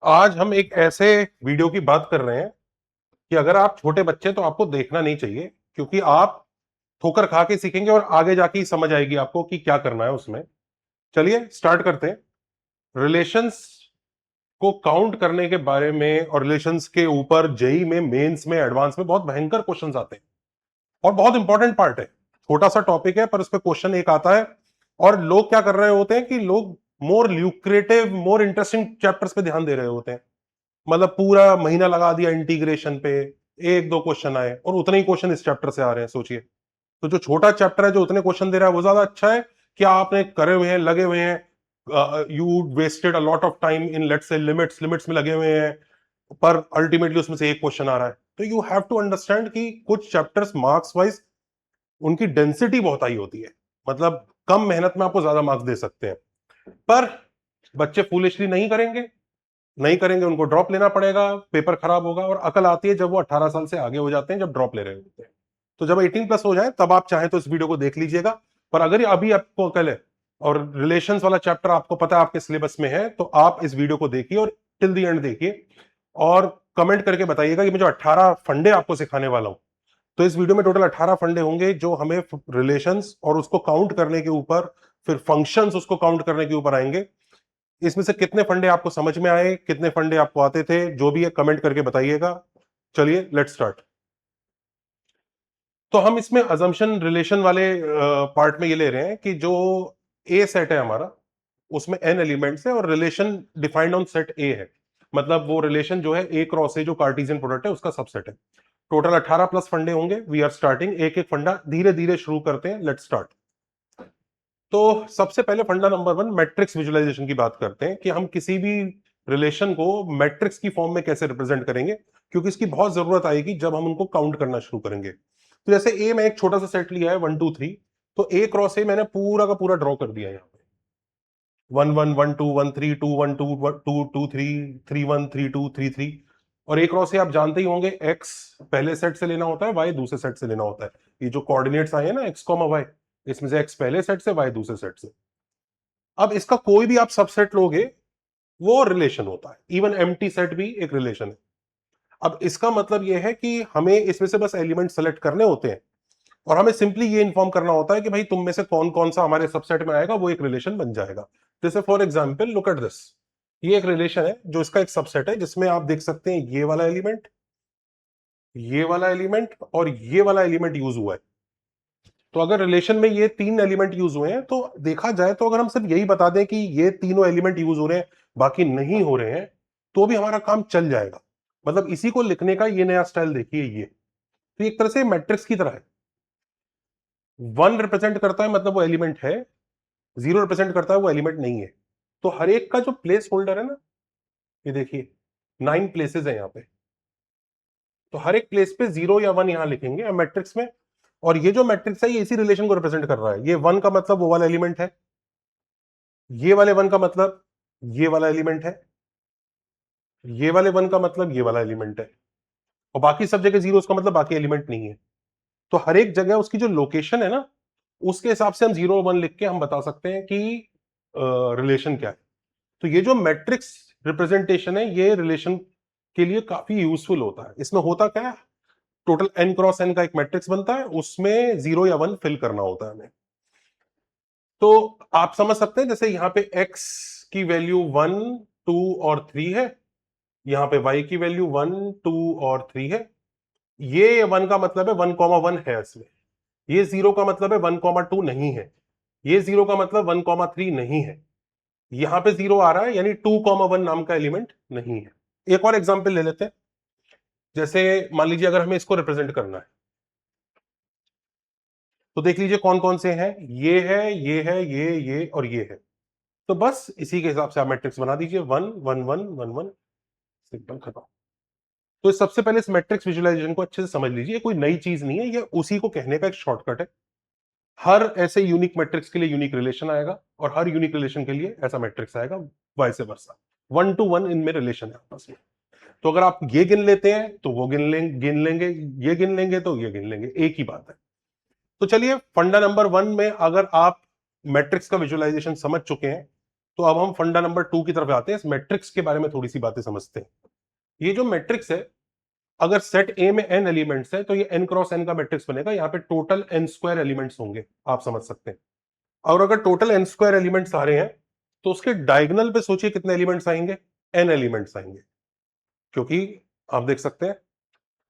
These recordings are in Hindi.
आज हम एक ऐसे वीडियो की बात कर रहे हैं कि अगर आप छोटे बच्चे तो आपको देखना नहीं चाहिए, क्योंकि आप ठोकर खा के सीखेंगे और आगे जाके ही समझ आएगी आपको कि क्या करना है उसमें। चलिए स्टार्ट करते हैं। रिलेशंस को काउंट करने के बारे में और रिलेशंस के ऊपर जेई में, मेंस में, एडवांस में बहुत भयंकर क्वेश्चंस आते हैं और बहुत इंपॉर्टेंट पार्ट है। छोटा सा टॉपिक है पर उस पर क्वेश्चन एक आता है और लोग क्या कर रहे होते हैं कि लोग मोर ल्यूक्रेटिव, मोर इंटरेस्टिंग चैप्टर्स पे ध्यान दे रहे होते हैं। मतलब पूरा महीना लगा दिया इंटीग्रेशन पे, एक दो क्वेश्चन आए और उतने ही क्वेश्चन इस चैप्टर से आ रहे हैं। सोचिए, तो जो छोटा चैप्टर है जो उतने क्वेश्चन दे रहा है वो ज्यादा अच्छा है, क्या आपने करे हुए हैं, लगे हुए हैं, you wasted a lot of time in let's say limits limits में लगे हुए हैं, पर अल्टीमेटली उसमें से एक क्वेश्चन आ रहा है। तो यू हैव टू अंडरस्टैंड कि कुछ चैप्टर्स मार्क्स वाइज उनकी डेंसिटी बहुत हाई होती है, मतलब कम मेहनत में आपको ज्यादा मार्क्स दे सकते हैं। पर बच्चे फूलिशली नहीं करेंगे, नहीं करेंगे, उनको ड्रॉप लेना पड़ेगा, पेपर खराब होगा। और अकल आती है जब वो 18 साल से आगे हो जाते हैं, जब ड्रॉप ले रहे होते हैं। तो जब 18+ हो जाए तब आप चाहें तो इस वीडियो को देख लीजिएगा। पर अगर अभी आपको अकल है और रिलेशंस वाला चैप्टर आपको पता है आपके सिलेबस में है, तो आप इस वीडियो को देखिए और टिल दी एंड देखिए और कमेंट करके बताइएगा कि मैं जो 18 फंडे आपको सिखाने वाला हूं, तो इस वीडियो में टोटल 18 फंडे होंगे जो हमें रिलेशंस और उसको काउंट करने के ऊपर, फिर फंक्शंस उसको काउंट करने के ऊपर आएंगे। इसमें से कितने फंडे आपको समझ में आए, कितने फंडे आपको आते थे, जो भी है कमेंट करके बताइएगा। चलिए लेट्स स्टार्ट। तो हम इसमें अजम्पशन रिलेशन वाले पार्ट में ये ले रहे हैं कि जो ए सेट है हमारा, उसमें एन एलिमेंट्स है और रिलेशन डिफाइंड ऑन सेट ए है। मतलब वो रिलेशन जो है ए क्रॉस ए, जो कार्टेशियन प्रोडक्ट है, उसका सबसेट है। टोटल 18+ फंडे होंगे। वी आर स्टार्टिंग, एक एक फंडा धीरे धीरे शुरू करते हैं। Let's start. तो सबसे पहले फंडा नंबर 1, मैट्रिक्स विजुअलाइजेशन की बात करते हैं कि हम किसी भी रिलेशन को मैट्रिक्स की फॉर्म में कैसे रिप्रेजेंट करेंगे, क्योंकि इसकी बहुत जरूरत आएगी जब हम उनको काउंट करना शुरू करेंगे। तो जैसे ए में एक छोटा सा सेट लिया है 1 2 3, तो ए क्रॉस ए मैंने पूरा का पूरा ड्रॉ कर दिया यहाँ पे। 1 1 1 2 1 3 2 1 2 2 2 3 3 1 3 2 3 3। और ए क्रॉस ए आप जानते ही होंगे, एक्स पहले सेट से लेना होता है, वाई दूसरे सेट से लेना होता है। ये जो कोऑर्डिनेट्स आए हैं ना, एक्स कॉमा वाई, इसमें से एक्स पहले सेट से, वाई दूसरे सेट से। अब इसका कोई भी आप सबसेट लोगे वो रिलेशन होता है। इवन एम्प्टी सेट भी एक रिलेशन है। अब इसका मतलब यह है कि हमें इसमें से बस एलिमेंट सेलेक्ट करने होते हैं और हमें सिंपली ये इन्फॉर्म करना होता है कि भाई तुम में से कौन कौन सा हमारे सबसेट में आएगा, वो एक रिलेशन बन जाएगा। जैसे for example look at this, ये एक रिलेशन है जो इसका एक सबसेट है, जिसमें आप देख सकते हैं ये वाला एलिमेंट, ये वाला एलिमेंट और ये वाला एलिमेंट यूज हुआ है। तो अगर रिलेशन में ये 3 एलिमेंट यूज हुए हैं, तो देखा जाए तो अगर हम सिर्फ यही बता दें कि ये तीनों एलिमेंट यूज हो रहे हैं, बाकी नहीं हो रहे हैं, तो भी हमारा काम चल जाएगा। मतलब इसी को लिखने का ये नया स्टाइल देखिए। ये तो एक तरह से मैट्रिक्स की तरह है। 1 रिप्रेजेंट करता है मतलब वो एलिमेंट है, 0 रिप्रेजेंट करता है वो एलिमेंट नहीं है। तो हर एक का जो प्लेस होल्डर है ना, ये देखिए 9 प्लेसेस है यहाँ पे। तो हर एक प्लेस पे 0 या 1 यहां लिखेंगे मैट्रिक्स में। और ये जो मैट्रिक्स है ये इसी रिलेशन को रिप्रेजेंट कर रहा है। ये 1 का मतलब वो वाला एलिमेंट है, ये वाले 1 का मतलब ये वाला एलिमेंट है, ये वाले 1 का मतलब ये वाला एलिमेंट है, और बाकी सब जगह 0 का मतलब बाकी एलिमेंट नहीं है। तो हर एक जगह उसकी जो लोकेशन है ना, उसके हिसाब से हम 0 1 लिख के हम बता सकते हैं कि रिलेशन क्या है। तो ये जो मैट्रिक्स रिप्रेजेंटेशन है ये रिलेशन के लिए काफी यूजफुल होता है। इसमें होता क्या है, टोटल n क्रॉस n का एक मैट्रिक्स बनता है, उसमें 0 या 1 फिल करना होता है हमें। तो आप समझ सकते हैं जैसे यहाँ पे x की वैल्यू 1 2 और 3 है, यहाँ पे y की वैल्यू 1 2 और 3 है। ये 1 का मतलब है 1,1 है इसमें, ये 0 का मतलब है 1,2 नहीं है, ये 0 का मतलब 1,3 नहीं है, यहां पे 0 आ रहा है यानी 2,1 नाम का एलिमेंट नहीं है। एक और एग्जांपल ले लेते हैं। जैसे मान लीजिए अगर हमें इसको रिप्रेजेंट करना है, तो देख लीजिए कौन कौन से हैं। ये है, ये है, ये और ये है। तो बस इसी के हिसाब से आप मैट्रिक्स बना दीजिए, 1 1 1 1 1, सिंपल, खत्म। तो सबसे पहले इस मैट्रिक्स विजुअलाइजेशन को अच्छे से समझ लीजिए, कोई नई चीज नहीं है, ये उसी को कहने का एक शॉर्टकट है। हर ऐसे यूनिक मैट्रिक्स के लिए यूनिक रिलेशन आएगा और हर यूनिक रिलेशन के लिए ऐसा मैट्रिक्स आएगा, वाइस वर्सा। 1 to 1 इनमें रिलेशन है आपस में। तो अगर आप ये गिन लेते हैं तो वो गिन लेंगे, ये गिन लेंगे तो ये गिन लेंगे, एक ही बात है। तो चलिए फंडा नंबर 1 में अगर आप मैट्रिक्स का विजुअलाइजेशन समझ चुके हैं, तो अब हम फंडा नंबर 2 की तरफ आते हैं, इस मैट्रिक्स के बारे में थोड़ी सी बातें समझते हैं। ये जो मैट्रिक्स है, अगर सेट ए में n एलिमेंट्स है तो ये n क्रॉस n का मैट्रिक्स बनेगा। यहाँ पे टोटल n स्क्वायर एलिमेंट्स होंगे, आप समझ सकते हैं। और अगर टोटल n स्क्वायर एलिमेंट्स आ रहे हैं तो उसके डायगोनल पे सोचिए कितने एलिमेंट्स आएंगे, n एलिमेंट्स आएंगे, क्योंकि आप देख सकते हैं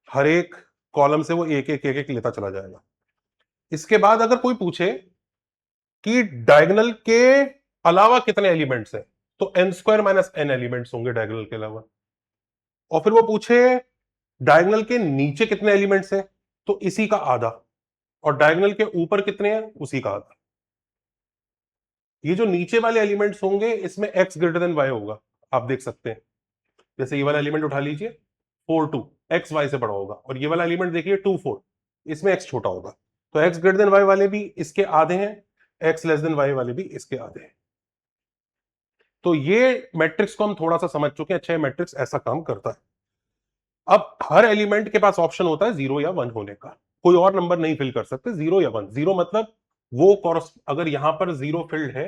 हर एक कॉलम से वो एक एक एक एक लेता चला जाएगा। इसके बाद अगर कोई पूछे कि डायगोनल के अलावा कितने एलिमेंट्स हैं, तो n square minus n elements होंगे डायगोनल के अलावा। और फिर वो पूछे डायगोनल के नीचे कितने एलिमेंट्स हैं, तो इसी का आधा। और डायगोनल के ऊपर कितने हैं, उसी का आधा। ये जो नीचे वाले एलिमेंट्स होंगे इसमें x ग्रेटर देन y होगा, आप देख सकते हैं। जैसे ये वाला एलिमेंट उठा लीजिए 4 2, x y से बड़ा होगा। और ये वाला एलिमेंट देखिए 2 4, इसमें x छोटा होगा। तो x ग्रेटर देन y वाले भी इसके आधे हैं, x लेस देन y वाले भी इसके आधे हैं। तो ये मैट्रिक्स को हम थोड़ा सा समझ चुके हैं। अच्छा, ये मैट्रिक्स ऐसा काम करता है। अब हर एलिमेंट के पास ऑप्शन होता है 0 या 1 होने का, कोई और नंबर नहीं फिल कर सकते। 0 या 1, 0 मतलब वो अगर यहां पर 0 फिल्ड है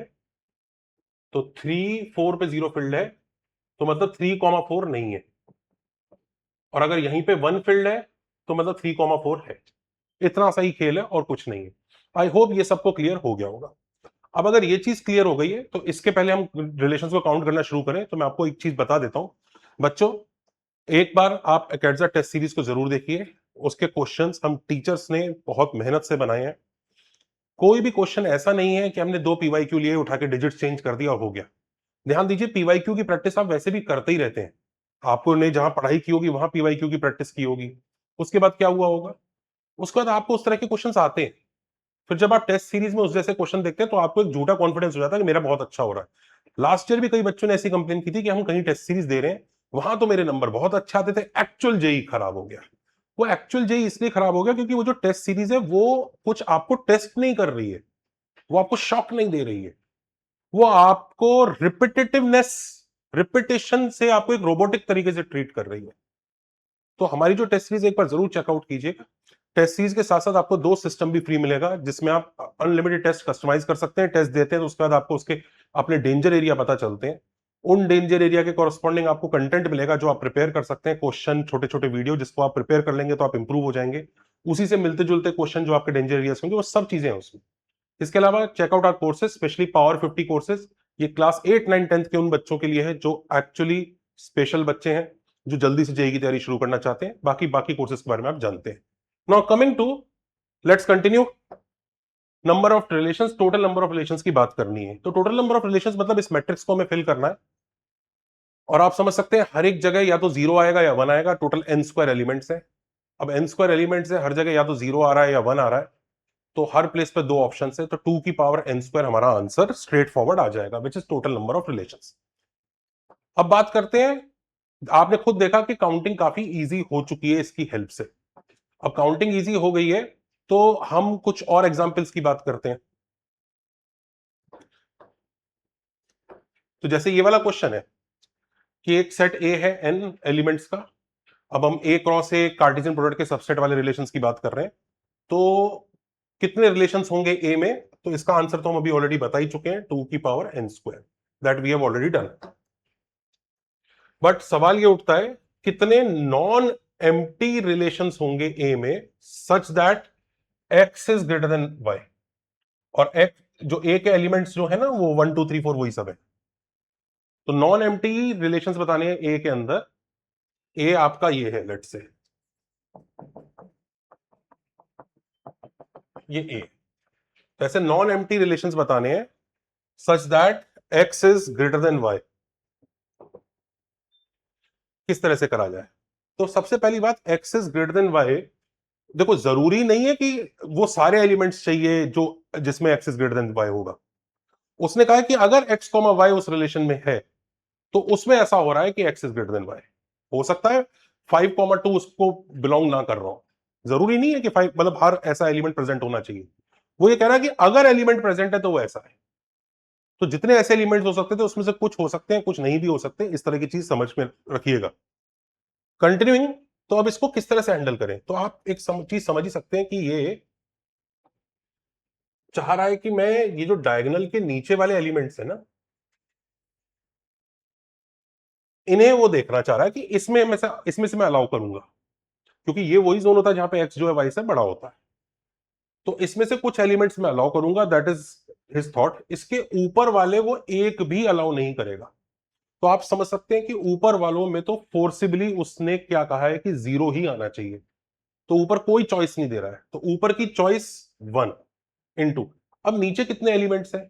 तो 3 4 पे 0 फिल्ड है, तो मतलब 3,4 नहीं है। और अगर यहीं पे 1 फिल्ड है तो मतलब 3,4 है। इतना सही खेल है और कुछ नहीं है। आई होप ये सबको क्लियर हो गया होगा। अब अगर ये चीज क्लियर हो गई है तो इसके पहले हम रिलेशंस को काउंट करना शुरू करें तो मैं आपको एक चीज बता देता हूं बच्चों। एक बार आप एकेडजा टेस्ट सीरीज को जरूर देखिए, उसके क्वेश्चंस हम टीचर्स ने बहुत मेहनत से बनाए हैं। कोई भी क्वेश्चन ऐसा नहीं है कि हमने 2 पीवाईक्यू लिए, उठा के डिजिट चेंज कर दिया और हो गया। ध्यान दीजिए, पीवाईक्यू की प्रैक्टिस आप वैसे भी करते ही रहते हैं। आपको ने जहां पढ़ाई की होगी वहां पीवाईक्यू की प्रैक्टिस की होगी। उसके बाद क्या हुआ होगा, उसके बाद आपको उस तरह के क्वेश्चंस आते हैं। फिर जब आप टेस्ट सीरीज में उस जैसे क्वेश्चन देखते हैं तो आपको एक झूठा कॉन्फिडेंस हो जाता है कि मेरा बहुत अच्छा हो रहा है। लास्ट ईयर भी कई बच्चों ने ऐसी कंप्लेन की थी कि हम कहीं टेस्ट सीरीज दे रहे हैं, वहां तो मेरे नंबर बहुत अच्छे आते थे, एक्चुअल जेई खराब हो गया। वो एक्चुअल जेई इसलिए खराब हो गया क्योंकि वो जो टेस्ट सीरीज है वो कुछ आपको टेस्ट नहीं कर रही है, वो आपको शॉक नहीं दे रही है, वो आपको रिपीटेटिवनेस, रिपीटेशन से आपको एक रोबोटिक तरीके से ट्रीट कर रही है। तो हमारी जो टेस्ट सीरीज एक बार जरूर चेकआउट कीजिएगा। टेस्ट सीरीज के साथ साथ आपको 2 सिस्टम भी फ्री मिलेगा जिसमें आप अनलिमिटेड टेस्ट कस्टमाइज कर सकते हैं। टेस्ट देते हैं तो उसके बाद आपको उसके अपने डेंजर एरिया पता चलते हैं। उन डेंजर एरिया के कॉरस्पॉन्डिंग आपको कंटेंट मिलेगा जो आप प्रिपेयर कर सकते हैं, क्वेश्चन, छोटे छोटे वीडियो जिसको आप प्रिपेयर कर लेंगे तो आप इंप्रूव हो जाएंगे। उसी से मिलते जुलते क्वेश्चन जो आपके डेंजर एरियाज होंगे वो सब चीजें हैं उसमें। इसके अलावा checkout our courses, specially power 50 courses. ये क्लास 8 9 10th के उन बच्चों के लिए है जो एक्चुअली स्पेशल बच्चे हैं, जो जल्दी से जेईई की तैयारी शुरू करना चाहते हैं। बाकी बाकी कोर्सेज के बारे में आप जानते हैं। Now coming to, let's continue. Number of relations, total number of relations की बात करनी है। तो टोटल नंबर ऑफ रिलेशंस मतलब इस मैट्रिक्स को हमें फिल करना है। और आप समझ सकते हैं हर एक जगह या तो 0 आएगा या 1 आएगा। टोटल n स्क्वायर एलिमेंट्स है। अब n स्क्वायर एलिमेंट्स है, हर जगह या तो 0 आ रहा है या 1 आ रहा है। तो हर प्लेस पे 2 ऑप्शन है, तो 2 की पावर n स्क्वायर हमारा आंसर स्ट्रेट फॉरवर्ड आ जाएगा, which is total number of relations. अब बात करते हैं, आपने खुद देखा कि काउंटिंग काफी इजी हो चुकी है इसकी हेल्प से। अब काउंटिंग इजी हो गई है तो हम कुछ और एग्जांपल्स की बात करते हैं। तो जैसे ये वाला क्वेश्चन है कि एक सेट ए है n एलिमेंट्स का। अब हम ए क्रॉस ए कार्टेशियन प्रोडक्ट के सबसेट वाले रिलेशंस की बात कर रहे हैं। तो कितने रिलेशंस होंगे ए में, तो इसका आंसर तो हम अभी ऑलरेडी बता ही चुके हैं, 2 की power n square, that we have already done. But सवाल ये उठता है कितने नॉन एम्प्टी रिलेशंस होंगे ए में such that x is greater than y। और x जो ए के एलिमेंट्स जो है ना वो 1 2 3 4 वही सब है। तो नॉन एम्प्टी रिलेशंस बताने हैं ए के अंदर। ए आपका ये है, लेट से ये ए। तो ऐसे नॉन एम्प्टी रिलेशंस बताने हैं such that x is greater than y। किस तरह से करा जाए? तो सबसे पहली बात, x is greater than y। देखो, जरूरी नहीं है कि वो सारे एलिमेंट्स चाहिए जो जिसमें x is greater than y होगा। उसने कहा कि अगर x कॉमा y उस रिलेशन में है तो उसमें ऐसा हो रहा है कि x is greater than y। हो सकता है 5,2 उसको बिलोंग ना कर रहा हो। जरूरी नहीं है कि 5 मतलब हर ऐसा एलिमेंट प्रेजेंट होना चाहिए। वो ये कह रहा है कि अगर एलिमेंट प्रेजेंट है तो वो ऐसा है। तो जितने ऐसे एलिमेंट्स हो सकते थे उसमें से कुछ हो सकते हैं, कुछ नहीं भी हो सकते। इस तरह की चीज समझ में रखिएगा। कंटिन्यूइंग, तो अब इसको किस तरह से हैंडल करें? तो आप एक चीज समझ ही सकते हैं कि ये चाह रहा है कि मैं ये जो डायगोनल के नीचे वाले एलिमेंट्स है ना, इन्हें वो देखना चाह रहा है कि इसमें से मैं अलाउ करूंगा, क्योंकि ये वही जोन होता है जहां पे एक्स जो है वाई से बड़ा होता है। तो इसमें से कुछ एलिमेंट्स में अलाउ करूंगा, दैट इज हिज थॉट। इसके ऊपर वाले वो एक भी अलाउ नहीं करेगा। तो आप समझ सकते हैं कि ऊपर वालों में तो फोर्सिबली उसने क्या कहा है कि 0 ही आना चाहिए। तो ऊपर कोई चॉइस नहीं दे रहा है, तो ऊपर की चॉइस 1 इंटू, अब नीचे कितने एलिमेंट्स हैं?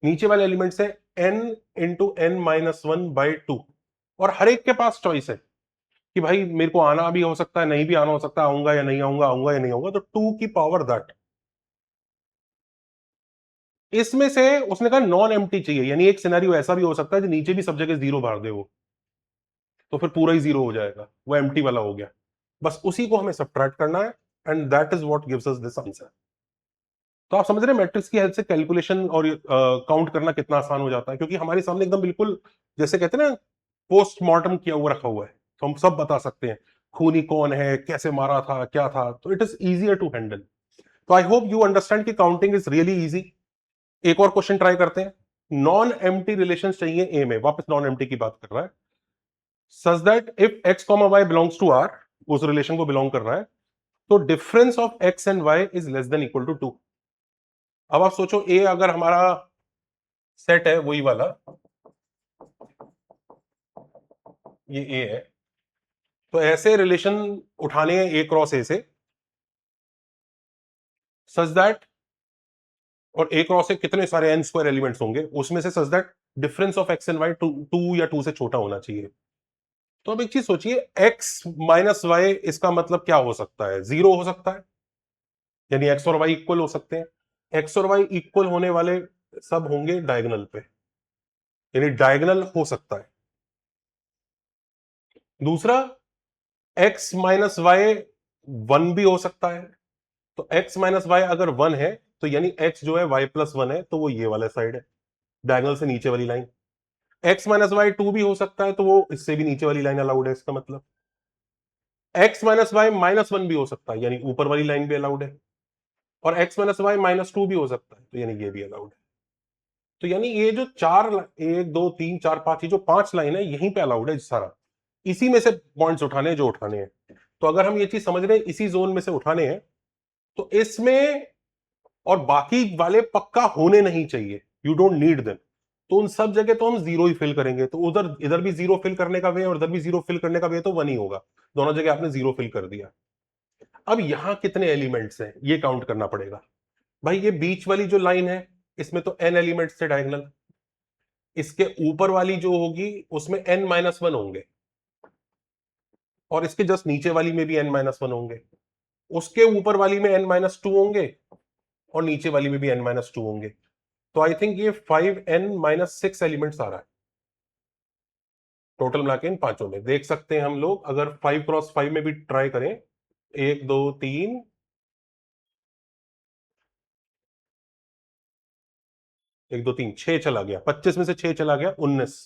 नीचे वाले एलिमेंट्स है n into n minus one by two, और हर एक के पास चॉइस है कि भाई मेरे को आना भी हो सकता है, नहीं भी आना हो सकता है, आऊंगा या नहीं आऊंगा, आऊंगा या नहीं आऊंगा, तो 2 की पावर दैट। इसमें से उसने कहा नॉन एम्प्टी चाहिए, यानी एक सिनेरियो ऐसा भी हो सकता है कि नीचे भी सब जगह 0 भर दे वो, तो फिर पूरा ही 0 हो जाएगा, वो एम्प्टी वाला हो गया। बस उसी को हमें सब्ट्रैक्ट करना है, and that is what gives us this answer. तो आप समझ रहे हैं मैट्रिक्स की हेल्प से कैलकुलेशन और काउंट करना कितना आसान हो जाता है, क्योंकि हमारे सामने एकदम बिल्कुल जैसे कहते हैं ना पोस्टमार्टम किया हुआ रखा हुआ है, तो हम सब बता सकते हैं खूनी कौन है, कैसे मारा था, क्या था, तो it is easier to handle. तो आई होप यू अंडरस्टैंड कि काउंटिंग इज रियली इजी। एक और क्वेश्चन ट्राई करते हैं। नॉन एम्प्टी रिलेशन चाहिए ए में, वापस नॉन एम्प्टी की बात कर रहा है, such that if x comma y belongs to R, उस रिलेशन को बिलोंग कर रहा है, तो difference of x and y is less than equal to 2। अब आप सोचो ए अगर हमारा सेट है वही वाला, ये ए है, तो ऐसे रिलेशन उठाने हैं ए क्रॉस ए से, सच दैट, और ए क्रॉस ए कितने सारे एन स्क्वायर एलिमेंट्स होंगे, उसमें से such that difference of x and y 2 या 2 से छोटा होना चाहिए। तो अब एक चीज सोचिए, एक्स माइनस वाई, इसका मतलब क्या हो सकता है? 0 हो सकता है, यानी एक्स और वाई इक्वल हो सकते हैं। एक्स और वाई इक्वल होने वाले सब होंगे डायगोनल पे, यानी डायगोनल हो सकता है। दूसरा, एक्स माइनस वाई 1 भी हो सकता है। तो एक्स माइनस वाई अगर 1 है, तो यानी एक्स जो है वाई प्लस 1 है, तो वो ये वाला साइड है, डायगोनल से नीचे वाली लाइन। एक्स माइनस वाई 2 भी हो सकता है, तो वो इससे भी नीचे वाली लाइन अलाउड है, इसका मतलब। एक्स माइनस वाई माइनस 1 भी हो सकता है, यानी ऊपर वाली लाइन भी अलाउड है। और एक्स माइनस वाई माइनस 2 भी हो सकता है, तो यानी ये भी अलाउड है। तो यानी ये जो चार, 1 2 3 4 5, ये जो 5 लाइन है यहीं पे अलाउड है सारा। इसी में से पॉइंट्स उठाने हैं जो उठाने हैं। तो अगर हम ये चीज समझ रहे हैं इसी जोन में से उठाने हैं, तो इसमें और बाकी वाले पक्का होने नहीं चाहिए, यू डोंट नीड देम। तो उन सब जगह तो हम 0 ही फिल करेंगे, तो उधर इधर भी 0 फिल करने का वे और इधर भी 0 फिल करने का वे, तो 1 ही होगा। दोनों जगह आपने 0 फिल कर दिया। अब यहां कितने एलिमेंट्स हैं ये काउंट करना पड़ेगा। भाई ये बीच वाली जो लाइन है, इसमें तो n एलिमेंट्स थे डायगोनल। इसके ऊपर वाली जो होगी उसमें n माइनस 1 होंगे, और इसके जस्ट नीचे वाली में भी n माइनस 1 होंगे। उसके ऊपर वाली में n माइनस 2 होंगे, और नीचे वाली में भी n माइनस 2 होंगे। तो आई थिंक ये 5n माइनस 6 एलिमेंट्स आ रहा है टोटल मिला के। इन पांचों में देख सकते हैं हम लोग, अगर 5 क्रॉस 5 में भी ट्राई करें, 1 2 3, 1 2 3 6 चला गया, 25 में से 6 चला गया, 19,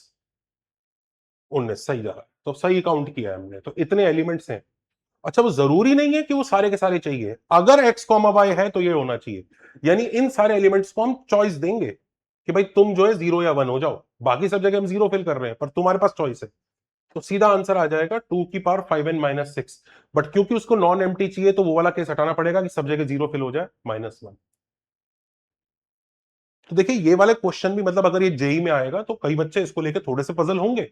19 सही जा रहा है। तो सही काउंट किया है हमने, तो इतने एलिमेंट्स हैं। अच्छा, वो जरूरी नहीं है कि वो सारे के सारे चाहिए, अगर एक्स कॉमा वाई है तो ये होना चाहिए, यानी इन सारे एलिमेंट्स को हम चॉइस देंगे कि भाई तुम जो है 0 या 1 हो जाओ। बाकी सब जगह हम 0 फिल कर रहे हैं, पर तुम्हारे पास चॉइस है, तो सीधा आंसर आ जाएगा 2 की पावर 5n माइनस 6। बट क्योंकि उसको नॉन एम्प्टी चाहिए, तो वो वाला केस हटाना पड़ेगा कि सब जगह 0 फिल हो जाए, -1। तो देखिए ये वाले क्वेश्चन भी, मतलब अगर ये जेई में आएगा तो कई बच्चे इसको लेकर थोड़े से पजल होंगे,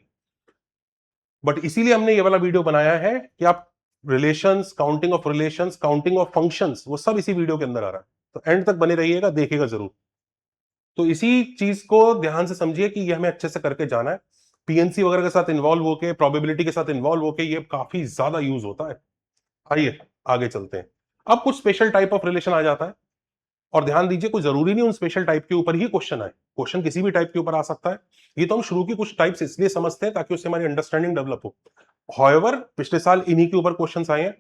बट इसीलिए हमने ये वाला वीडियो बनाया है कि आप relations, counting of relations, counting of functions, वो सब इसी वीडियो के अंदर आ रहा है। तो एंड तक बने रहिएगा, देखिएगा जरूर। तो इसी चीज को ध्यान से समझिए कि ये हमें अच्छे से करके जाना है। पीएनसी वगैरह के साथ इन्वॉल्व होके, प्रोबेबिलिटी के साथ इन्वॉल्व होके ये काफी ज्यादा यूज होता है। आइए आगे चलते हैं। अब कुछ स्पेशल टाइप ऑफ रिलेशन आ जाता है, और ध्यान दीजिए कोई जरूरी नहीं उन स्पेशल टाइप के ऊपर ही क्वेश्चन आए, क्वेश्चन किसी भी टाइप के ऊपर आ सकता है। ये तो हम शुरू की कुछ टाइप्स इसलिए समझते हैं ताकि उससे हमारी अंडरस्टैंडिंग डेवलप हो। हॉवेवर पिछले साल इन्हीं के ऊपर क्वेश्चन आए हैं,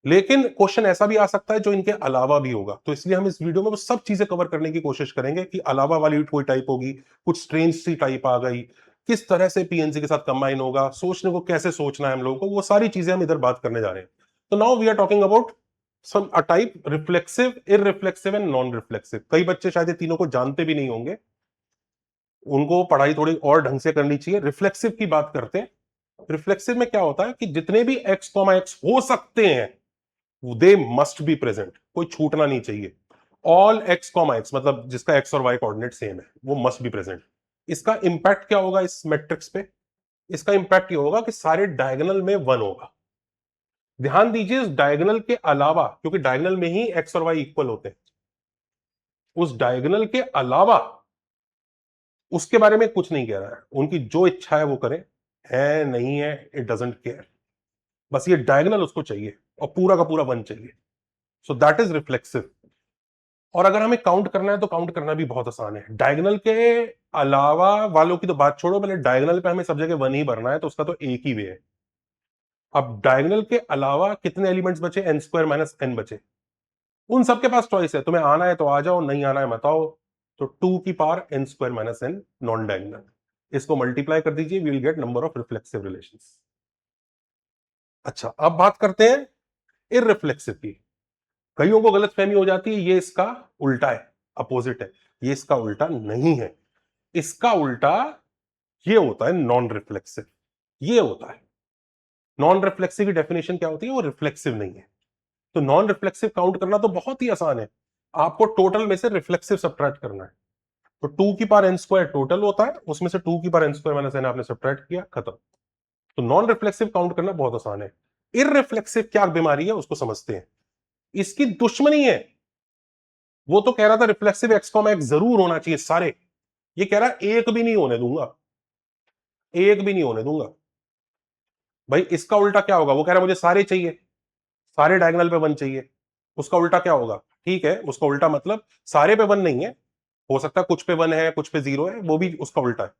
लेकिन क्वेश्चन ऐसा भी आ सकता है जो इनके अलावा भी होगा। तो इसलिए हम इस वीडियो में वो सब चीजें कवर करने की कोशिश करेंगे कि अलावा वाली कोई टाइप होगी, कुछ स्ट्रेंज सी टाइप आ गई, किस तरह से पीएनसी के साथ कंबाइन होगा, सोचने को कैसे सोचना है हम लोगों को, वो सारी चीजें हम इधर बात करने जा रहे हैं। तो now we are talking about some a type, reflexive, irreflexive and non reflexive. कई बच्चे शायद ये तीनों को जानते भी नहीं होंगे, उनको पढ़ाई थोड़ी और ढंग से करनी चाहिए। रिफ्लेक्सिव की बात करते हैं, रिफ्लेक्सिव में क्या होता है कि जितने भी x कॉमा एक्स हो सकते हैं दे मस्ट बी प्रेजेंट, कोई छूटना नहीं चाहिए। ऑल x कॉमा एक्स मतलब जिसका x और y कोऑर्डिनेट सेम है वो मस्ट बी प्रेजेंट। इसका इंपैक्ट क्या होगा इस मैट्रिक्स पे? इसका इंपैक्ट ये होगा कि सारे डायगोनल में 1 होगा। ध्यान दीजिए इस डायगोनल के अलावा, क्योंकि डायगोनल में ही x और y इक्वल होते हैं, उस डायगोनल के अलावा उसके बारे में कुछ नहीं कह रहा है, उनकी जो इच्छा है वो करें, है नहीं है इट डजंट केयर, बस ये डायगोनल उसको चाहिए और पूरा का पूरा 1 चाहिए। सो दैट इज रिफ्लेक्सिव। और अगर हमें काउंट करना है तो काउंट करना भी बहुत आसान है। डायगोनल के अलावा वालों की तो बात छोड़ो, पहले डायगोनल पे हमें सब जगह 1 ही भरना है, तो उसका तो एक ही वे है। अब डायगोनल के अलावा कितने एलिमेंट्स बचे? n स्क्वायर माइनस n बचे। उन सबके पास चॉइस है, तुम्हें आना है तो आ जाओ, नहीं आना है मत आओ। तो 2 की power n square minus n non diagonal, इसको मल्टीप्लाई कर दीजिए, we will get number of reflexive relations. अच्छा अब बात करते हैं इररिफ्लेक्सिव की। कईयों को गलतफहमी हो जाती है ये इसका उल्टा है, अपोजिट है। ये इसका उल्टा नहीं है, इसका उल्टा ये होता है नॉन रिफ्लेक्सिव। ये होता है नॉन रिफ्लेक्सिव की डेफिनेशन क्या होती है? वो रिफ्लेक्सिव नहीं है। तो नॉन रिफ्लेक्सिव काउंट करना तो बहुत ही आसान है, आपको टोटल में से रिफ्लेक्सिव सब्ट्रैक्ट करना है। तो 2 की पावर n स्क्वायर टोटल होता है, उसमें से 2 की power n square minus n आपने सब्ट्रैक्ट किया, खत्म। तो नॉन रिफ्लेक्सिव काउंट करना बहुत आसान है। इररिफ्लेक्सिव क्या बीमारी है उसको समझते हैं। इसकी दुश्मनी है, वो तो कह रहा था रिफ्लेक्सिव एक्स कॉमा एक्स जरूर होना चाहिए सारे, ये कह रहा है एक भी नहीं होने दूंगा, एक भी नहीं होने दूंगा। भाई इसका उल्टा क्या होगा? वो कह रहा है मुझे सारे चाहिए, सारे डायगोनल पे 1 चाहिए। उसका उल्टा क्या होगा? ठीक है, उसका उल्टा मतलब सारे पे 1 नहीं है, हो सकता है कुछ पे 1 है कुछ पे 0 है, वो भी उसका उल्टा है,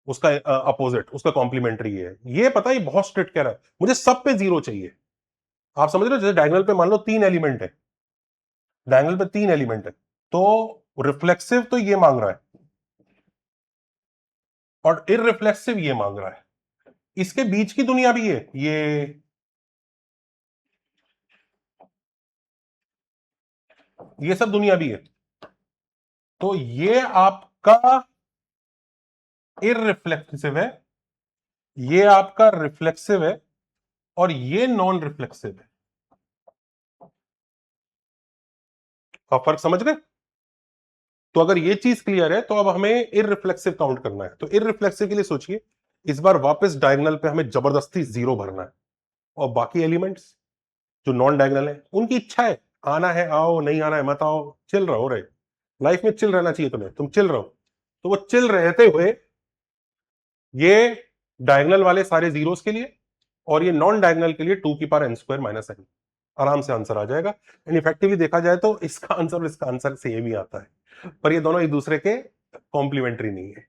उसका अपोजिट, उसका कॉम्प्लीमेंट्री है। ये पता है ये बहुत स्ट्रिक्ट कह रहा है मुझे सब पे 0 चाहिए। आप समझ रहे हो? जैसे डायगोनल पे मान लो 3 एलिमेंट है, डायगोनल पे 3 एलिमेंट है, तो रिफ्लेक्सिव तो ये मांग रहा है और इररिफ्लेक्सिव ये मांग रहा है। इसके बीच की दुनिया भी है, ये सब दुनिया भी है। तो ये आपका इररिफ्लेक्सिव है, ये आपका रिफ्लेक्सिव है, और ये नॉन रिफ्लेक्सिव है। आप फर्क समझ गए? तो अगर ये चीज क्लियर है तो अब हमें इररिफ्लेक्सिव काउंट करना है। तो इररिफ्लेक्सिव के लिए सोचिए, इस बार वापस डायगोनल पे हमें जबरदस्ती 0 भरना है, और बाकी एलिमेंट्स जो नॉन डायगोनल है उनकी इच्छा है, आना है आओ, नहीं आना है मत आओ, चिल रहो रे। लाइफ में चिल रहना चाहिए तुम्हें, तुम चिल रहो। तो वो चिल रहते हुए ये डायगोनल वाले सारे जीरोस के लिए और ये नॉन डायगोनल के लिए 2 की power n square minus n, आराम से आंसर आ जाएगा। एंड इफेक्टिवली देखा जाए तो इसका आंसर और इसका आंसर सेम ही आता है, पर ये दोनों एक दूसरे के कॉम्प्लीमेंट्री नहीं है।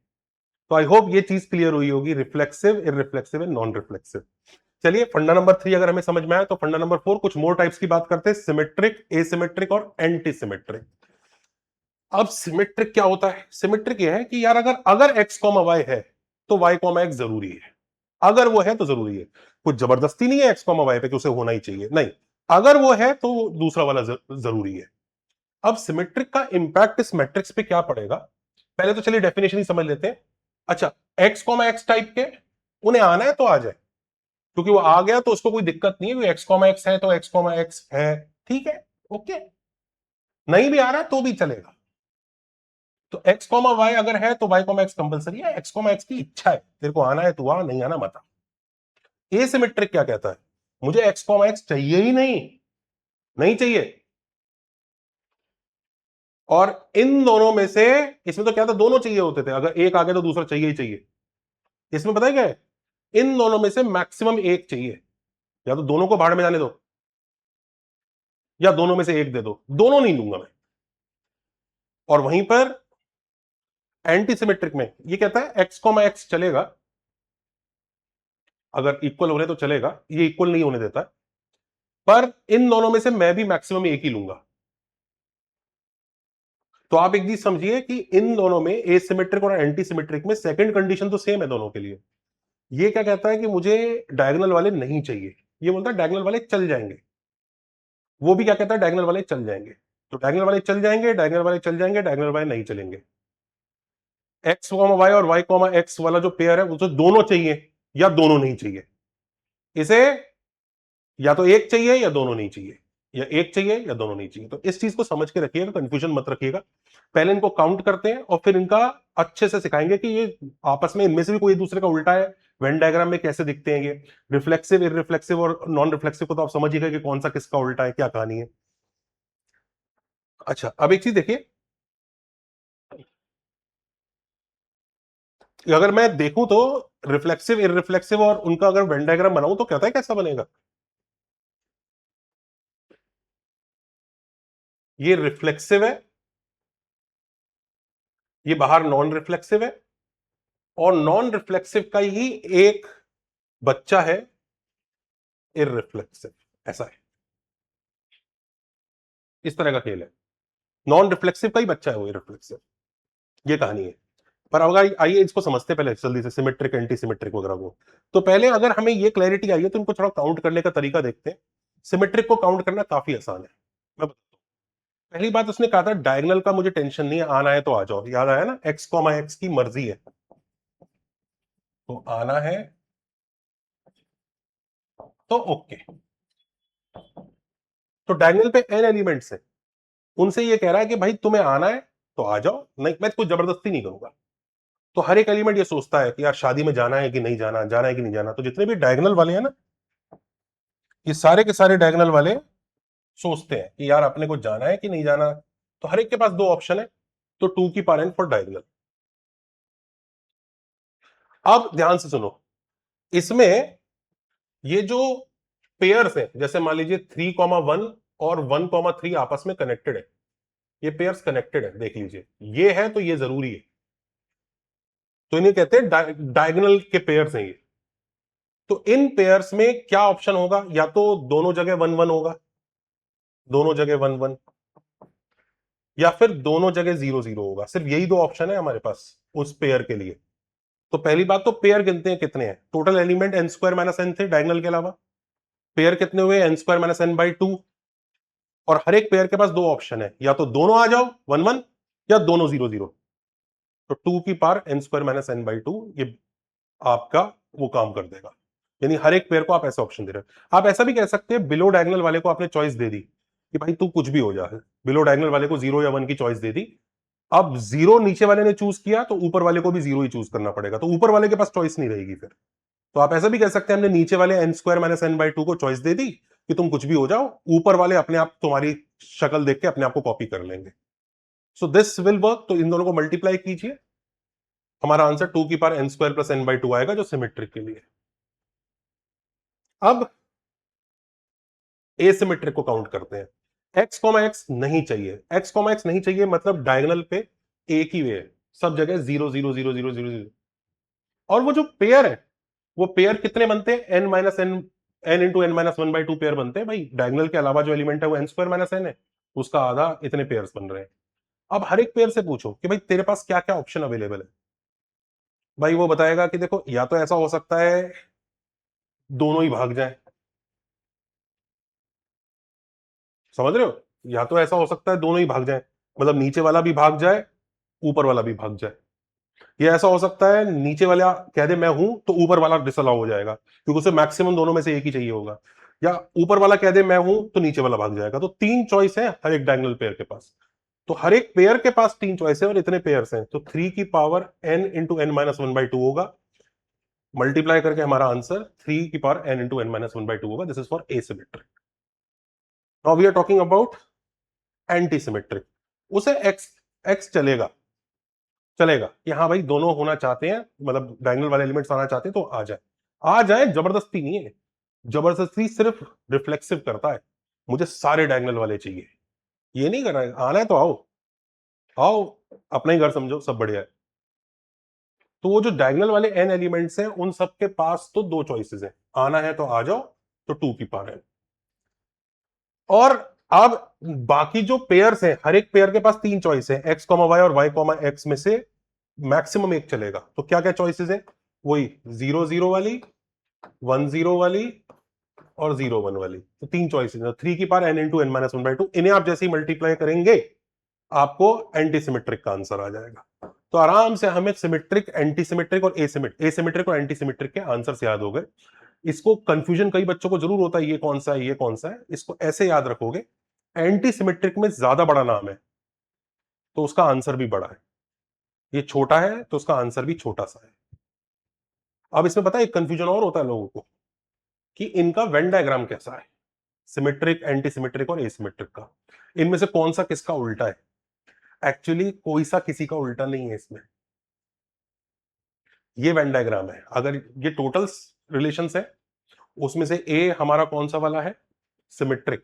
तो आई होप ये चीज क्लियर हुई होगी, reflexive, irreflexive and non reflexive. चलिए फंडा नंबर 3 अगर हमें समझ में आया तो फंडा नंबर 4 कुछ मोर टाइप्स की बात करते हैं, सिमेट्रिक, एसिमेट्रिक और एंटी सिमेट्रिक। अब सिमेट्रिक क्या होता है? सिमेट्रिक यह है कि यार अगर अगर x कॉमा वाई है तो y कॉमा x जरूरी है, अगर वो है तो जरूरी है। कुछ जबरदस्ती नहीं है x कॉमा वाई पे कि उसे होना ही चाहिए, नहीं, अगर वो है तो दूसरा वाला जरूरी है। अब सिमेट्रिक का इंपैक्ट इस मैट्रिक्स पे क्या पड़ेगा? पहले तो चलिए डेफिनेशन ही समझ लेते हैं। अच्छा, x कॉमा एक्स टाइप के उन्हें आना है तो आ जाए, क्योंकि वो आ गया तो उसको कोई दिक्कत नहीं है, एक्स कॉमा एक्स है तो एक्स कॉमा एक्स है, ठीक है, ओके। नहीं भी आ रहा है तो भी चलेगा। तो एक्स कॉमा वाई अगर है तो वाई कॉमा एक्स कंपलसरी है, एक्स कॉमा एक्स की इच्छा है, तेरे को आना है तू आ, नहीं आना मत आ। एसिमेट्रिक क्या कहता है? मुझे एक्स कॉमा एक्स चाहिए ही नहीं, नहीं चाहिए। और इन दोनों में से, इसमें तो क्या था, दोनों चाहिए होते थे, अगर एक आ गया तो दूसरा चाहिए ही चाहिए। इसमें पता है क्या है? इन दोनों में से मैक्सिमम एक चाहिए, या तो दोनों को भाड़ में जाने दो या दोनों में से एक दे दो, दोनों नहीं दूंगा मैं। और वहीं पर एंटी सिमेट्रिक में ये कहता है एक्स कॉमा एक्स चलेगा, अगर इक्वल हो रहे तो चलेगा, ये इक्वल नहीं होने देता, पर इन दोनों में से मैं भी मैक्सिमम एक ही लूंगा। तो आप एक चीज समझिए कि इन दोनों में एसिमेट्रिक और एंटी सिमेट्रिक में सेकंड कंडीशन तो सेम है दोनों के लिए। ये क्या कहता है कि मुझे डायगोनल वाले नहीं चाहिए, ये बोलता है डायगोनल वाले चल जाएंगे। वो भी क्या कहता है? डायगोनल वाले चल जाएंगे। तो डायगोनल वाले चल जाएंगे, डायगोनल वाले चल जाएंगे, डायगोनल वाले नहीं चलेंगे। एक्स कॉमा वाई और वाई कॉमा एक्स वाला जो पेयर है वो तो दोनों चाहिए, या दोनों नहीं चाहिए। इसे या तो एक चाहिए या दोनों नहीं चाहिए, या एक चाहिए या दोनों नहीं चाहिए। तो इस चीज को समझ के रखिएगा, कंफ्यूजन मत रखिएगा। पहले इनको काउंट करते हैं और फिर इनका अच्छे से सिखाएंगे कि ये आपस में इनमें से भी कोई एक दूसरे का उल्टा है, वेन डायग्राम में कैसे दिखते हैं ये, रिफ्लेक्सिव, इररिफ्लेक्सिव और नॉन रिफ्लेक्सिव को तो आप समझिएगा कि कौन सा किसका उल्टा है, क्या कहानी है। अच्छा, अब एक चीज देखिए, अगर मैं देखूं तो रिफ्लेक्सिव, इररिफ्लेक्सिव और उनका अगर वेन डायग्राम बनाऊं तो कहता है कैसा बनेगा। ये रिफ्लेक्सिव है, ये बाहर नॉन रिफ्लेक्सिव है, और नॉन रिफ्लेक्सिव का ही एक बच्चा है इररिफ्लेक्सिव, ऐसा है। इस तरह का खेल है, नॉन रिफ्लेक्सिव का ही बच्चा है वो इररिफ्लेक्सिव, ये कहानी है। पर अगर आइए इसको समझते हैं पहले जल्दी से, सिमेट्रिक एंटी सिमेट्रिक वगैरह को। तो पहले अगर हमें ये क्लैरिटी आई है तो इनको थोड़ा काउंट करने का तरीका देखते हैं। सिमेट्रिक को काउंट करना काफी आसान है, मैं बताता हूं। पहली बात उसने कहा था डायगोनल का मुझे टेंशन नहीं है, आना है तो आ जाओ, याद आया ना, एक्स कॉमा एक्स की मर्जी है, तो आना है तो ओके। तो डायगोनल पे एन एलिमेंट्स है, उनसे ये कह रहा है कि भाई तुम्हें आना है तो आ जाओ, नहीं मैं कोई जबरदस्ती नहीं करूंगा। तो हर एक एलिमेंट ये सोचता है कि यार शादी में जाना है कि नहीं जाना, जाना है कि नहीं जाना। तो जितने भी डायगोनल वाले हैं ना, ये सारे के सारे डायगोनल वाले सोचते हैं कि यार अपने को जाना है कि नहीं जाना। तो हर एक के पास दो ऑप्शन है, तो टू की पावर एन फॉर डायगोनल। अब ध्यान से सुनो, इसमें ये जो पेयर्स है, जैसे मान लीजिए 3,1 और 1,3 आपस में कनेक्टेड है, ये पेयर्स कनेक्टेड है, देख लीजिए ये है तो ये जरूरी है, तो इन्हें कहते हैं डायगोनल के पेयर्स हैं ये। तो इन पेयर्स में क्या ऑप्शन होगा, या तो दोनों जगह 1,1 होगा, दोनों जगह 1,1, या फिर दोनों जगह 0,0 होगा। सिर्फ यही दो ऑप्शन है हमारे पास उस पेयर के लिए। तो पहली बात तो पेयर गिनते हैं कितने हैं, total element n square minus n थे डायगोनल के अलावा, पेयर कितने हुए, n square minus n by 2। और हर एक पेयर के पास दो ऑप्शन है, या तो दोनों आ जाओ 1,1 या दोनों 0,0। तो 2 की power n square minus n by 2 ये आपका वो काम कर देगा। यानी हर एक पेयर को आप ऐसा ऑप्शन दे रहे हो। आप ऐसा भी कह सकते हैं बिलो डायगोनल वाले को आपने चॉइस दे दी कि भाई तू कुछ भी हो जा, बिलो डायगोनल वाले को 0 या 1 की चॉइस दे दी। अब 0 नीचे वाले ने चूज किया तो ऊपर वाले को भी 0 ही चूज करना पड़ेगा, तो ऊपर वाले के पास चॉइस नहीं रहेगी फिर। तो आप ऐसा भी कह सकते हैं हमने नीचे वाले n square minus n by 2 को चॉइस दे दी कि तुम कुछ भी हो जाओ, ऊपर वाले अपने आप तुम्हारी शक्ल देख के अपने आप को कॉपी कर लेंगे। So this will work. तो इन दोनों को मल्टीप्लाई कीजिए, हमारा आंसर 2 की power n square plus n by 2 आएगा, जो सिमेट्रिक के लिए। अब एसिमेट्रिक को काउंट करते हैं। एक्स कॉमा एक्स नहीं चाहिए, एक्स कॉमा एक्स नहीं चाहिए मतलब डायगोनल पे एक ही वे है, सब जगह 0,0,0,0,0,0। और वो जो पेयर है, वो पेयर कितने बनते हैं, n minus n, n into n minus 1/2 pair बनते हैं भाई। डायगोनल के अलावा जो एलिमेंट है वो एन स्क्वायर माइनस एन है, उसका आधा, इतने पेयर्स बन रहे हैं। अब हर एक पेयर से पूछो कि भाई तेरे पास क्या क्या ऑप्शन अवेलेबल है, भाई वो बताएगा कि देखो या तो ऐसा हो सकता है दोनों ही भाग जाए, समझ रहे हो, या तो ऐसा हो सकता है दोनों ही भाग जाए, मतलब नीचे वाला भी भाग जाए, ऊपर वाला भी भाग जाए। ये ऐसा हो सकता है नीचे वाला कह दे मैं हूं तो ऊपर वाला डिसअलाउ हो जाएगा, क्योंकि उसे मैक्सिमम दोनों में से एक ही चाहिए होगा। या ऊपर वाला कह दे मैं हूं तो नीचे वाला भाग जाएगा। तो तीन चॉइस है हर एक डायगोनल पेयर के पास। तो हर एक पेयर के पास तीन चॉइस है और इतने पेयर्स हैं, तो 3 की power n into n minus 1/2 होगा। मल्टीप्लाई करके हमारा आंसर 3 की power n into n minus 1/2 होगा। This is for asymmetric. Now we are talking about anti symmetric. उसे एक्स एक्स चलेगा, चलेगा कि हाँ भाई दोनों होना चाहते हैं, मतलब डायगोनल वाले एलिमेंट्स आना चाहते हैं तो आ जाए, आ जाए, जबरदस्ती नहीं है। जबरदस्ती सिर्फ रिफ्लेक्सिव करता है, मुझे सारे डायगोनल वाले चाहिए, ये नहीं कर रहा है। आना है तो आओ, आओ, अपना ही घर समझो, सब बढ़िया है। तो वो जो डायगोनल वाले एन एलिमेंट्स हैं उन सबके पास तो दो चॉइसेस हैं, आना है तो आ जाओ, तो 2 की पावर है। और अब बाकी जो पेयर्स हैं, हर एक पेयर के पास तीन चॉइस है, एक्स कॉमा वाई और वाई कॉमा एक्स में से मैक्सिमम एक चलेगा। तो क्या क्या चॉइसेस है, वही 0,0 वाली, 1,0 वाली और 0,1 वाली। तो तीन चॉइसेस है, 3 की power n into n minus 1/2। इन्हें आप जैसे ही मल्टीप्लाई करेंगे आपको एंटी सिमेट्रिक का आंसर आ जाएगा। तो आराम से हमें सिमेट्रिक, एंटी सिमेट्रिक और एसिमेट्रिक और एंटी सिमेट्रिक के आंसर्स याद हो गए। इसको कंफ्यूजन कई बच्चों को जरूर होता है, ये कौन सा है ये कौन सा है। इसको ऐसे याद रखोगे, एंटी सिमेट्रिक में ज्यादा बड़ा नाम है तो उसका आंसर भी बड़ा है, ये छोटा है तो उसका आंसर भी छोटा सा है। अब इसमें पता है एक कंफ्यूजन और होता है लोगों को कि इनका वेन डायग्राम कैसा है, सिमेट्रिक, एंटी सिमेट्रिक और एसिमेट्रिक का, इनमें से कौन सा किसका उल्टा है। एक्चुअली कोई सा किसी का उल्टा नहीं है इसमें, ये वेन डायग्राम है। अगर ये टोटल रिलेशंस है, उसमें से ए हमारा कौन सा वाला है, सिमेट्रिक,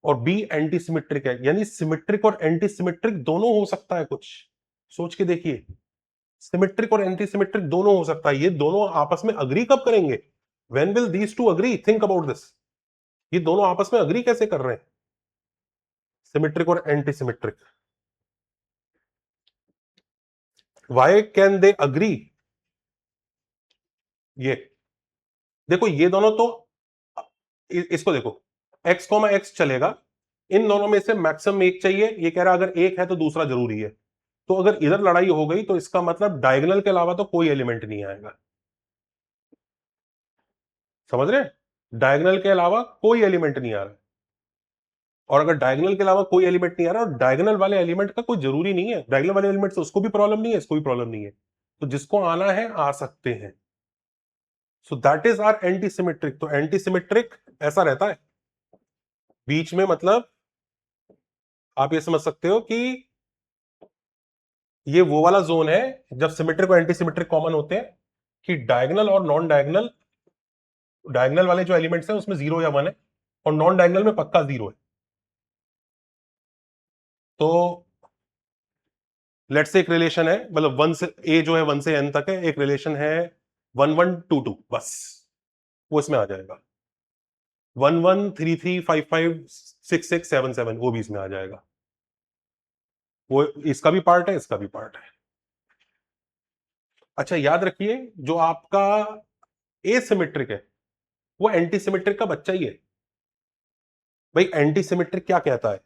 और बी एंटी सिमेट्रिक है, यानी सिमेट्रिक और एंटी सिमेट्रिक दोनों हो सकता है। कुछ सोच के देखिए, सिमेट्रिक और एंटी सिमेट्रिक दोनों हो सकता है। ये दोनों आपस में अग्री कब करेंगे, when will these two agree, think about this. ये दोनों आपस में अग्री कैसे कर रहे हैं, सिमेट्रिक और anti symmetric, why can they agree. ये देखो, ये दोनों तो इसको देखो, x कॉमा एक्स चलेगा, इन दोनों में से मैक्सिमम एक चाहिए। ये कह रहा अगर एक है तो दूसरा जरूरी है, तो अगर इधर लड़ाई हो गई तो इसका मतलब डायगोनल के अलावा तो कोई एलिमेंट नहीं आएगा। समझ रहे हैं, डायगोनल के अलावा कोई एलिमेंट नहीं आ रहा है। और अगर डायगोनल के अलावा कोई एलिमेंट नहीं आ रहा, और डायगोनल वाले एलिमेंट का कोई जरूरी नहीं है, डायगोनल वाले एलिमेंट से उसको भी प्रॉब्लम नहीं है, इसको भी प्रॉब्लम नहीं है, तो जिसको आना है आ सकते हैं। So that is are anti symmetric. तो एंटी सिमेट्रिक ऐसा रहता है बीच में, मतलब आप ये समझ सकते हो कि ये वो वाला जोन है जब सिमेट्रिक और एंटी सिमेट्रिक कॉमन होते हैं, कि डायगोनल और नॉन डायगोनल, डायगोनल वाले जो एलिमेंट्स हैं उसमें 0 या 1 है, और नॉन डायगोनल में पक्का 0 है। तो लेट्स से एक रिलेशन है, मतलब 1 से ए जो है 1 से n तक है, एक रिलेशन है 1 1 2 2, बस वो इसमें आ जाएगा। 1 1 3 3 5 5 6 6 7 7 वो भी इसमें आ जाएगा। वो इसका भी पार्ट है, इसका भी पार्ट है। अच्छा याद रखिए, जो आपका एसिमेट्रिक है वो एंटी सिमेट्रिक का बच्चा ही है। भाई एंटी सिमेट्रिक क्या कहता है,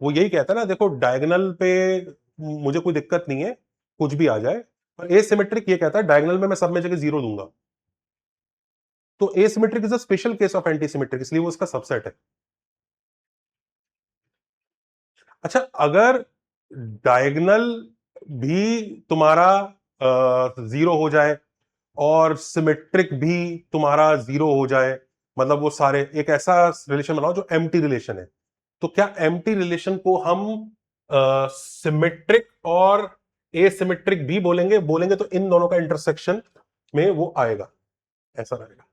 वो यही कहता है ना, देखो डायगोनल पे मुझे कोई दिक्कत नहीं है, कुछ भी आ जाए, पर एसिमेट्रिक ये कहता है डायगोनल में मैं सब में जगह 0 दूंगा। तो asymmetric is a special case of anti symmetric, इसलिए वो उसका सबसेट है। अच्छा, अगर डायगोनल भी तुम्हारा 0 हो जाए और सिमेट्रिक भी तुम्हारा 0 हो जाए, मतलब वो सारे एक ऐसा रिलेशन बनाओ जो एम्प्टी रिलेशन है, तो क्या एम्प्टी रिलेशन को हम सिमेट्रिक और एसिमेट्रिक भी बोलेंगे? बोलेंगे तो इन दोनों का इंटरसेक्शन में वो आएगा, ऐसा रहेगा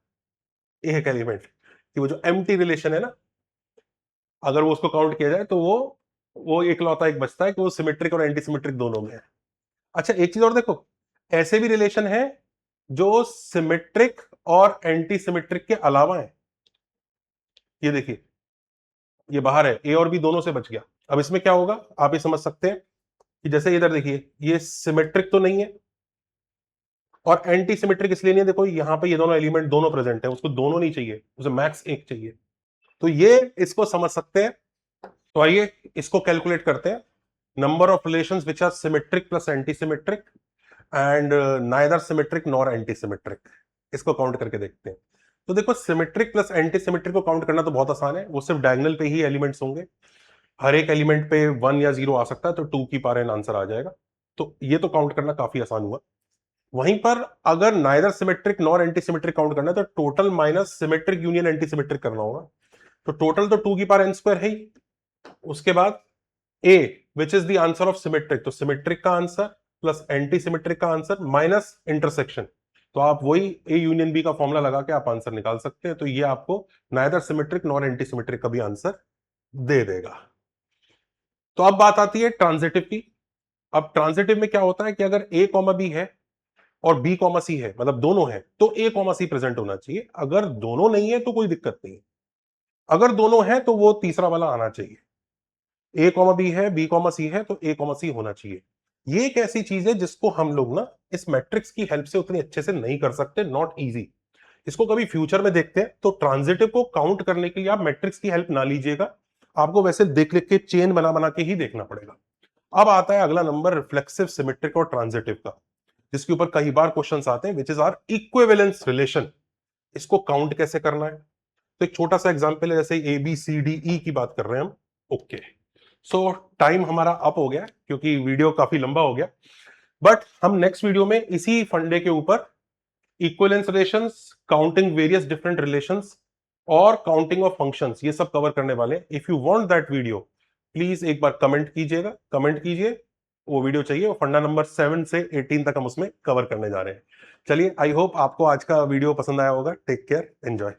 एक एलिमेंट, कि वो जो एम्प्टी रिलेशन है ना, अगर वो उसको काउंट किया जाए तो वो इकलौता एक बचता है कि वो सिमेट्रिक और एंटी सिमेट्रिक दोनों में है। अच्छा एक चीज और देखो, ऐसे भी रिलेशन है जो सिमेट्रिक और एंटी सिमेट्रिक के अलावा है। ये देखिए, ये बाहर है, ए और बी दोनों से बच गया। अब इसमें क्या होगा आप ये समझ सकते हैं कि जैसे इधर देखिए, ये सिमेट्रिक तो नहीं है और एंटी सिमेट्रिक इसलिए नहीं है, देखो यहां पे ये दोनों एलिमेंट दोनों प्रेजेंट है, उसको दोनों नहीं चाहिए, उसे मैक्स एक चाहिए। तो ये इसको समझ सकते हैं। तो आइए इसको कैलकुलेट करते हैं, number of relations which are symmetric plus anti symmetric and neither symmetric nor anti symmetric, इसको काउंट करके देखते हैं। तो देखो सिमेट्रिक प्लस एंटी सिमेट्रिक को काउंट करना तो बहुत आसान है, वो सिर्फ डायगोनल पे ही एलिमेंट्स होंगे, हर एक एलिमेंट पे 1 या 0 आ सकता है, तो 2 की पावर n आंसर आ जाएगा। तो ये तो काउंट करना काफी आसान हुआ। वहीं पर अगर neither symmetric nor anti symmetric count करना है तो total minus symmetric union anti symmetric करना होगा। तो टोटल तो 2 की पावर n स्क्वायर है ही, उसके बाद a which is the answer of symmetric, तो सिमेट्रिक का आंसर प्लस एंटी सिमेट्रिक का आंसर माइनस इंटरसेक्शन, तो आप वही a यूनियन b का फॉर्मूला लगा के आप आंसर निकाल सकते हैं। तो ये आपको neither symmetric nor anti symmetric का भी आंसर दे देगा। तो अब बात आती है ट्रांजिटिव की। अब ट्रांजिटिव में क्या होता है कि अगर a कॉमा बी है और b कॉमा सी है, मतलब दोनों है, तो a कॉमा सी प्रेजेंट होना चाहिए। अगर दोनों नहीं है तो कोई दिक्कत नहीं है, अगर दोनों है तो वो तीसरा वाला आना चाहिए। ए कॉमा बी है, बी कॉमा सी है, तो ए कॉमा सी होना चाहिए। ये एक ऐसी चीज है जिसको हम लोग ना इस मैट्रिक्स की हेल्प से उतनी अच्छे से नहीं कर सकते, नॉट इजी। इसको कभी फ्यूचर में देखते हैं। तो ट्रांजिटिव को काउंट करने के लिए आप मैट्रिक्स की हेल्प ना लीजिएगा, आपको वैसे देख लिख के चेन बना बना के ही देखना पड़ेगा। अब आता है अगला नंबर रिफ्लेक्सिव, सिमेट्रिक और ट्रांजिटिव का, जिसके ऊपर कई बार क्वेश्चंस आते हैं, which is are equivalence relation. इसको काउंट कैसे करना है? तो एक छोटा सा एग्जांपल है, जैसे A B C D E की बात कर रहे हैं हम। ओके, सो टाइम हमारा अप हो गया क्योंकि वीडियो काफी लंबा हो गया, बट हम नेक्स्ट वीडियो में इसी फंडे के ऊपर equivalence relations, counting various different relations और काउंटिंग ऑफ फंक्शंस, ये सब कवर करने वाले हैं। If you want that video, please एक बार कमेंट कीजिएगा, कमेंट कीजिए वो वीडियो चाहिए। वो फंडा नंबर 7 से 18 तक हम उसमें कवर करने जा रहे हैं। चलिए, आई होप आपको आज का वीडियो पसंद आया होगा। Take care, enjoy.